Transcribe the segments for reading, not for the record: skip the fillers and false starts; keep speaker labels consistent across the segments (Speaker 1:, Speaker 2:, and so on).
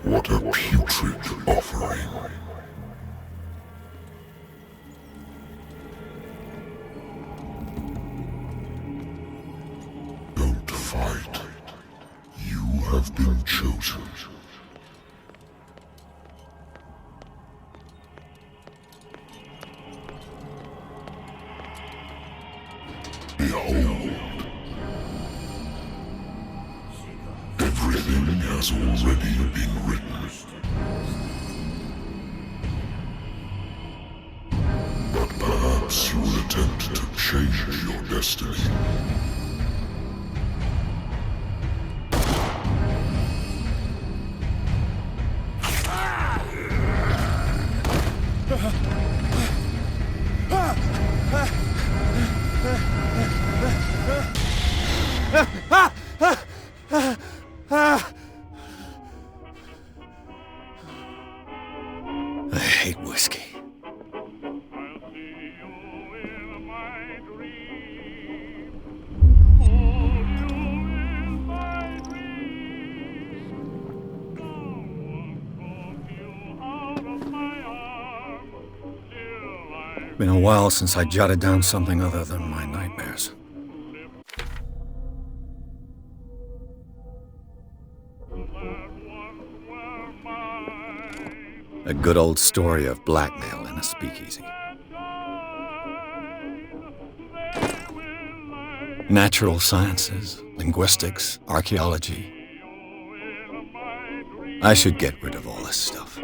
Speaker 1: What a putrid offering. Don't fight. You have been chosen. Behold. Everything has already been written. But perhaps you will attempt to change your destiny.
Speaker 2: I hate whiskey. Been a while since I jotted down something other than my nightmares. A good old story of blackmail in a speakeasy. Natural sciences, linguistics, archaeology. I should get rid of all this stuff.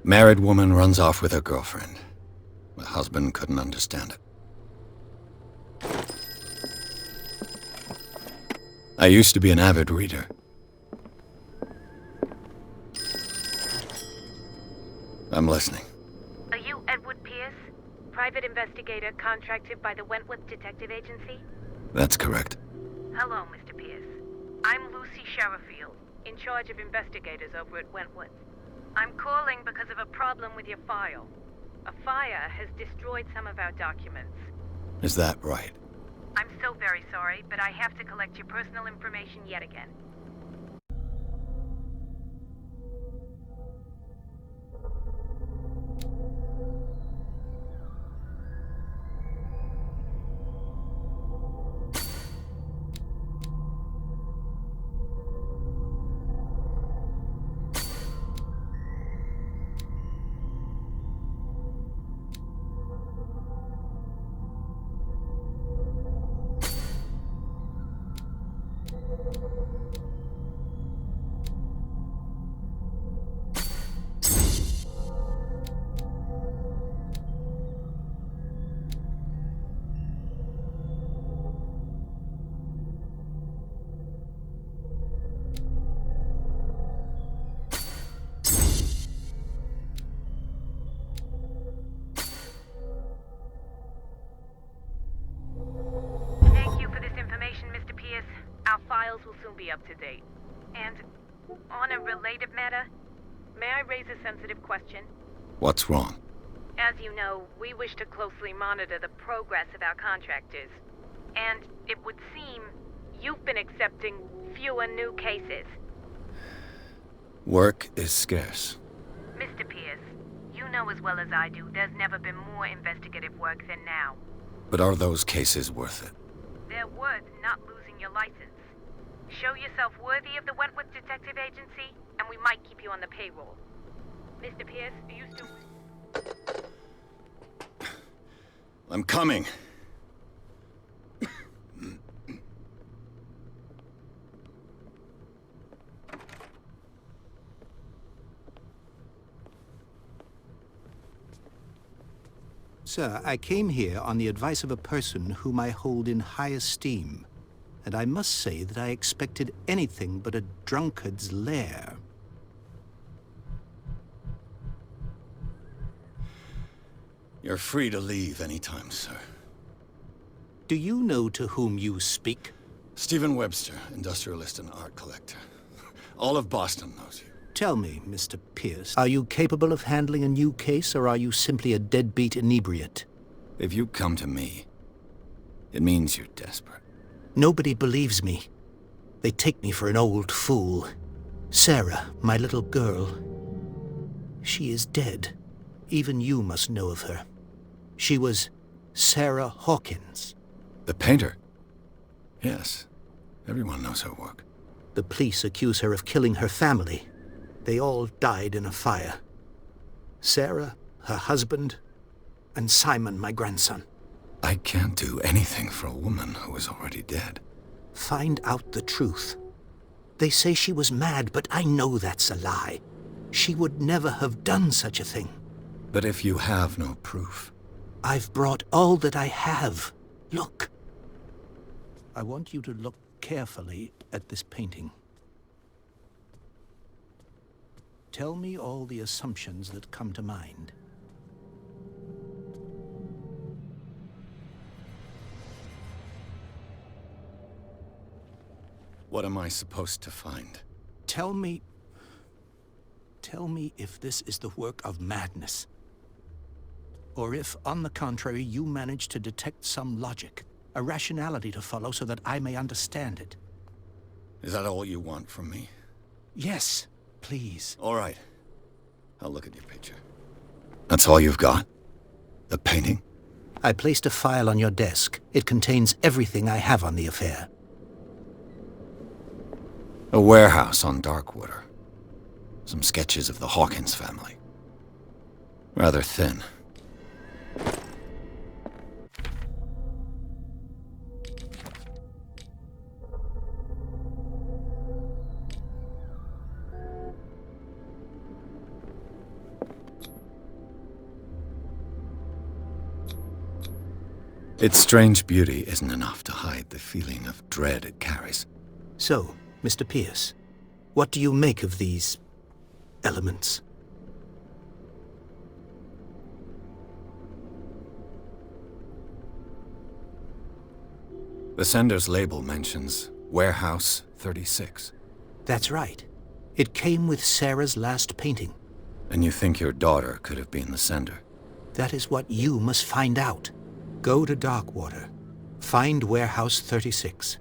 Speaker 2: Married woman runs off with her girlfriend. The husband couldn't understand it. I used to be an avid reader. I'm listening.
Speaker 3: Are you Edward Pierce, private investigator contracted by the Wentworth Detective Agency?
Speaker 2: That's correct.
Speaker 3: Hello, Mr. Pierce. I'm Lucy Sherrifield, in charge of investigators over at Wentworth. I'm calling because of a problem with your file. A fire has destroyed some of our documents.
Speaker 2: Is that right?
Speaker 3: I'm so very sorry, but I have to collect your personal information yet again. Our files will soon be up to date. And on a related matter, may I raise a sensitive question?
Speaker 2: What's wrong?
Speaker 3: As you know, we wish to closely monitor the progress of our contractors. And it would seem you've been accepting fewer new cases.
Speaker 2: Work is scarce.
Speaker 3: Mr. Pierce, you know as well as I do, there's never been more investigative work than now.
Speaker 2: But are those cases worth it?
Speaker 3: They're worth not losing your license. Show yourself worthy of the Wentworth Detective Agency, and we might keep you on the payroll. Mr. Pierce, are you still...
Speaker 2: I'm coming.
Speaker 4: Sir, I came here on the advice of a person whom I hold in high esteem, and I must say that I expected anything but a drunkard's lair.
Speaker 2: You're free to leave anytime, sir.
Speaker 4: Do you know to whom you speak?
Speaker 2: Stephen Webster, industrialist and art collector. All of Boston knows you.
Speaker 4: Tell me, Mr. Pierce, are you capable of handling a new case, or are you simply a deadbeat inebriate?
Speaker 2: If you come to me, it means you're desperate.
Speaker 4: Nobody believes me. They take me for an old fool. Sarah, my little girl, she is dead. Even you must know of her. She was Sarah Hawkins.
Speaker 2: The painter? Yes. Everyone knows her work.
Speaker 4: The police accuse her of killing her family. They all died in a fire. Sarah, her husband, and Simon, my grandson.
Speaker 2: I can't do anything for a woman who is already dead.
Speaker 4: Find out the truth. They say she was mad, but I know that's a lie. She would never have done such a thing.
Speaker 2: But if you have no proof...
Speaker 4: I've brought all that I have. Look. I want you to look carefully at this painting. Tell me all the assumptions that come to mind.
Speaker 2: What am I supposed to find?
Speaker 4: Tell me if this is the work of madness. Or if, on the contrary, you manage to detect some logic, a rationality to follow so that I may understand it.
Speaker 2: Is that all you want from me?
Speaker 4: Yes, please.
Speaker 2: All right. I'll look at your picture. That's all you've got? The painting?
Speaker 4: I placed a file on your desk. It contains everything I have on the affair.
Speaker 2: A warehouse on Darkwater. Some sketches of the Hawkins family. Rather thin. Its strange beauty isn't enough to hide the feeling of dread it carries.
Speaker 4: So, Mr. Pierce, what do you make of these elements?
Speaker 2: The sender's label mentions Warehouse 36.
Speaker 4: That's right. It came with Sarah's last painting.
Speaker 2: And you think your daughter could have been the sender?
Speaker 4: That is what you must find out. Go to Darkwater. Find Warehouse 36.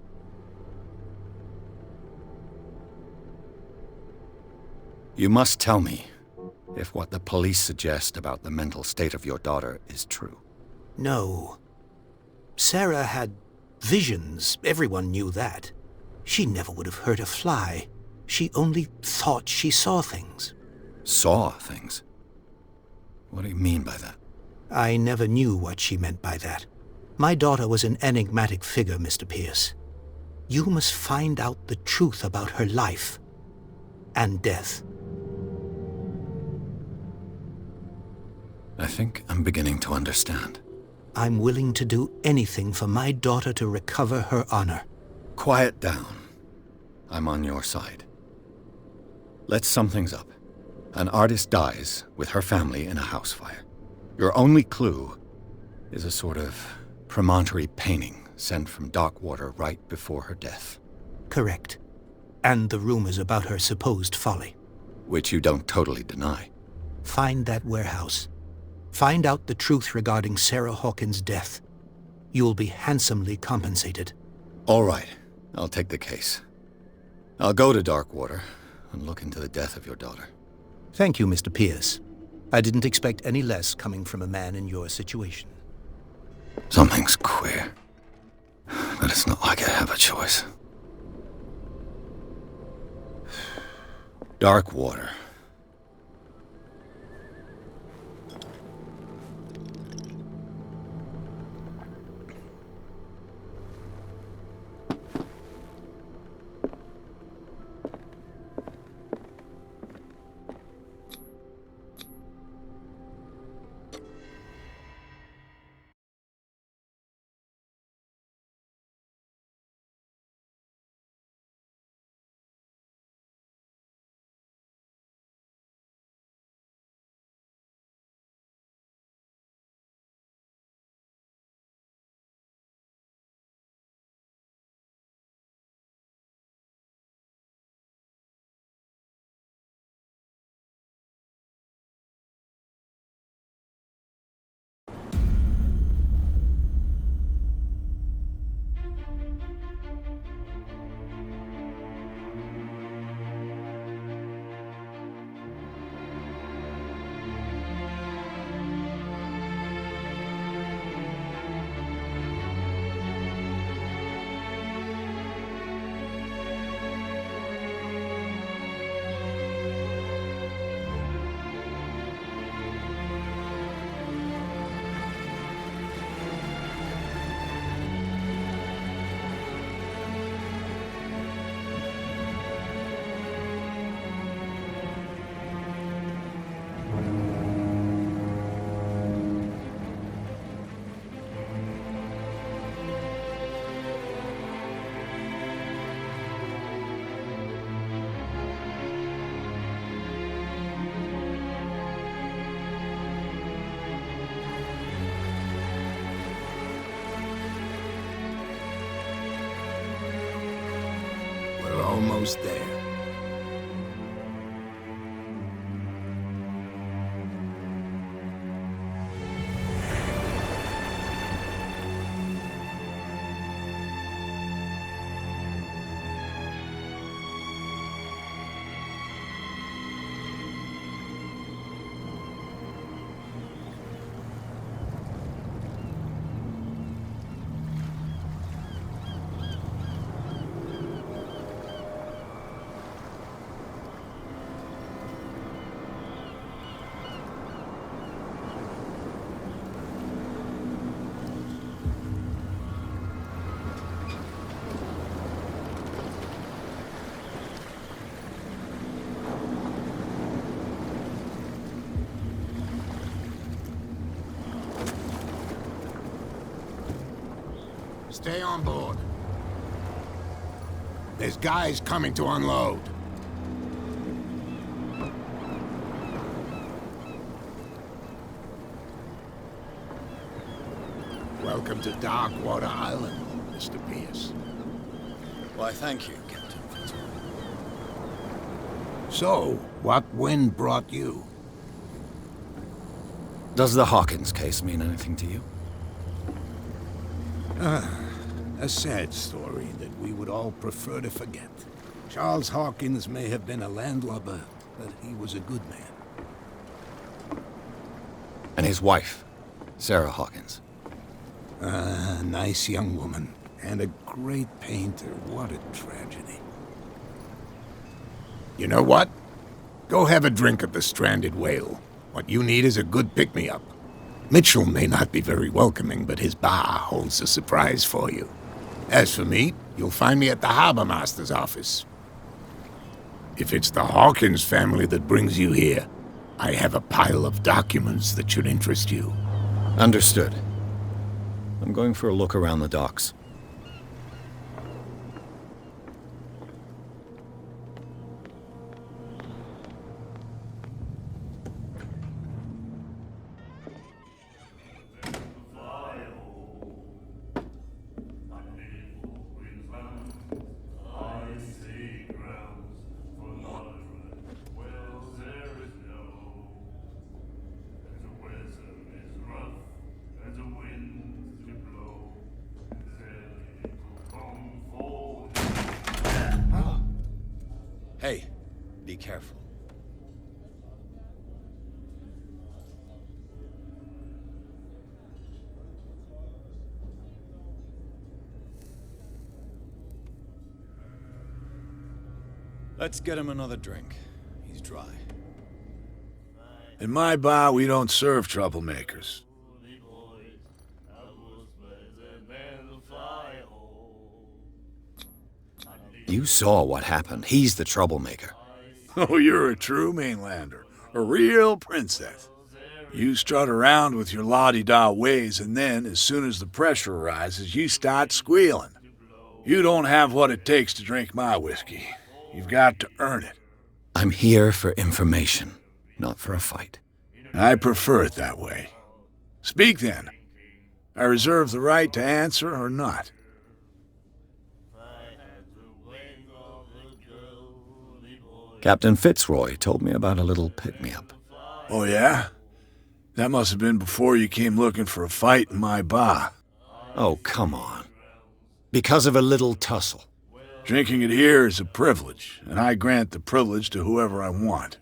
Speaker 2: You must tell me if what the police suggest about the mental state of your daughter is true.
Speaker 4: No. Sarah had visions. Everyone knew that. She never would have hurt a fly. She only thought she saw things.
Speaker 2: Saw things? What do you mean by that?
Speaker 4: I never knew what she meant by that. My daughter was an enigmatic figure, Mr. Pierce. You must find out the truth about her life and death.
Speaker 2: I think I'm beginning to understand.
Speaker 4: I'm willing to do anything for my daughter to recover her honor.
Speaker 2: Quiet down. I'm on your side. Let's sum things up. An artist dies with her family in a house fire. Your only clue is a sort of promontory painting sent from Darkwater right before her death.
Speaker 4: Correct. And the rumors about her supposed folly.
Speaker 2: Which you don't totally deny.
Speaker 4: Find that warehouse. Find out the truth regarding Sarah Hawkins' death. You'll be handsomely compensated.
Speaker 2: All right. I'll take the case. I'll go to Darkwater and look into the death of your daughter.
Speaker 4: Thank you, Mr. Pierce. I didn't expect any less coming from a man in your situation.
Speaker 2: Something's queer. But it's not like I have a choice. Darkwater.
Speaker 5: almost there. Stay on board. There's guys coming to unload. Welcome to Darkwater Island, Mr. Pierce.
Speaker 2: Why, thank you, Captain Fitzroy.
Speaker 5: So, what wind brought you?
Speaker 2: Does the Hawkins case mean anything to you?
Speaker 5: A sad story that we would all prefer to forget. Charles Hawkins may have been a landlubber, but he was a good man.
Speaker 2: And his wife, Sarah Hawkins.
Speaker 5: A nice young woman, and a great painter. What a tragedy. You know what? Go have a drink at the Stranded Whale. What you need is a good pick-me-up. Mitchell may not be very welcoming, but his bar holds a surprise for you. As for me, you'll find me at the Harbor Master's office. If it's the Hawkins family that brings you here, I have a pile of documents that should interest you.
Speaker 2: Understood. I'm going for a look around the docks. Hey, be careful. Let's get him another drink. He's dry.
Speaker 6: In my bar, we don't serve troublemakers.
Speaker 2: You saw what happened. He's the troublemaker.
Speaker 6: Oh, you're a true mainlander. A real princess. You strut around with your la-di-da ways, and then, as soon as the pressure arises, you start squealing. You don't have what it takes to drink my whiskey. You've got to earn it.
Speaker 2: I'm here for information, not for a fight.
Speaker 6: I prefer it that way. Speak then. I reserve the right to answer or not.
Speaker 2: Captain Fitzroy told me about a little pick-me-up.
Speaker 6: Oh, yeah? That must have been before you came looking for a fight in my bar.
Speaker 2: Oh, come on. Because of a little tussle.
Speaker 6: Drinking it here is a privilege, and I grant the privilege to whoever I want.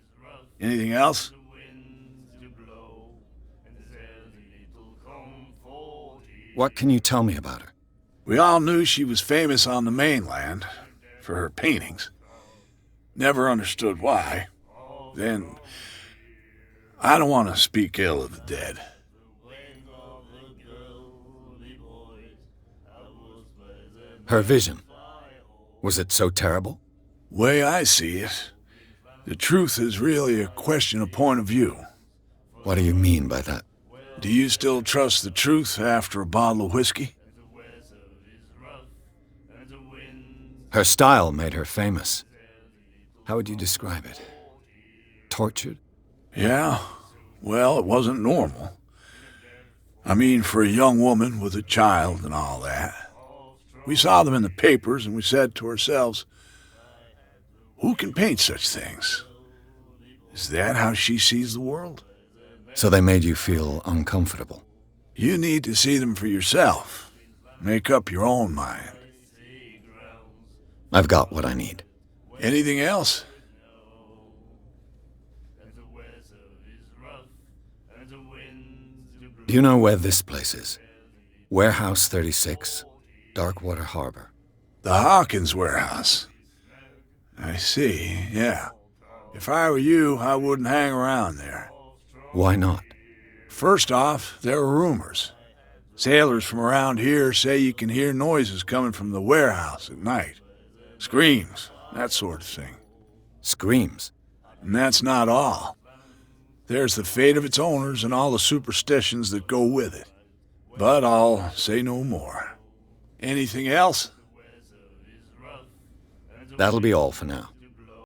Speaker 6: Anything else?
Speaker 2: What can you tell me about her?
Speaker 6: We all knew she was famous on the mainland for her paintings. Never understood why. Then, I don't want to speak ill of the dead.
Speaker 2: Her vision. Was it so terrible?
Speaker 6: Way I see it, the truth is really a question of point of view.
Speaker 2: What do you mean by that?
Speaker 6: Do you still trust the truth after a bottle of whiskey?
Speaker 2: Her style made her famous. How would you describe it? Tortured?
Speaker 6: Yeah, well, it wasn't normal. I mean, for a young woman with a child and all that. We saw them in the papers and we said to ourselves, Who can paint such things? Is that how she sees the world?
Speaker 2: So they made you feel uncomfortable.
Speaker 6: You need to see them for yourself. Make up your own mind.
Speaker 2: I've got what I need.
Speaker 6: Anything else?
Speaker 2: Do you know where this place is? Warehouse 36, Darkwater Harbor.
Speaker 6: The Hawkins warehouse. I see, yeah. If I were you, I wouldn't hang around there.
Speaker 2: Why not?
Speaker 6: First off, there are rumors. Sailors from around here say you can hear noises coming from the warehouse at night. Screams, that sort of thing.
Speaker 2: Screams?
Speaker 6: And that's not all. There's the fate of its owners and all the superstitions that go with it. But I'll say no more. Anything else?
Speaker 2: That'll be all for now.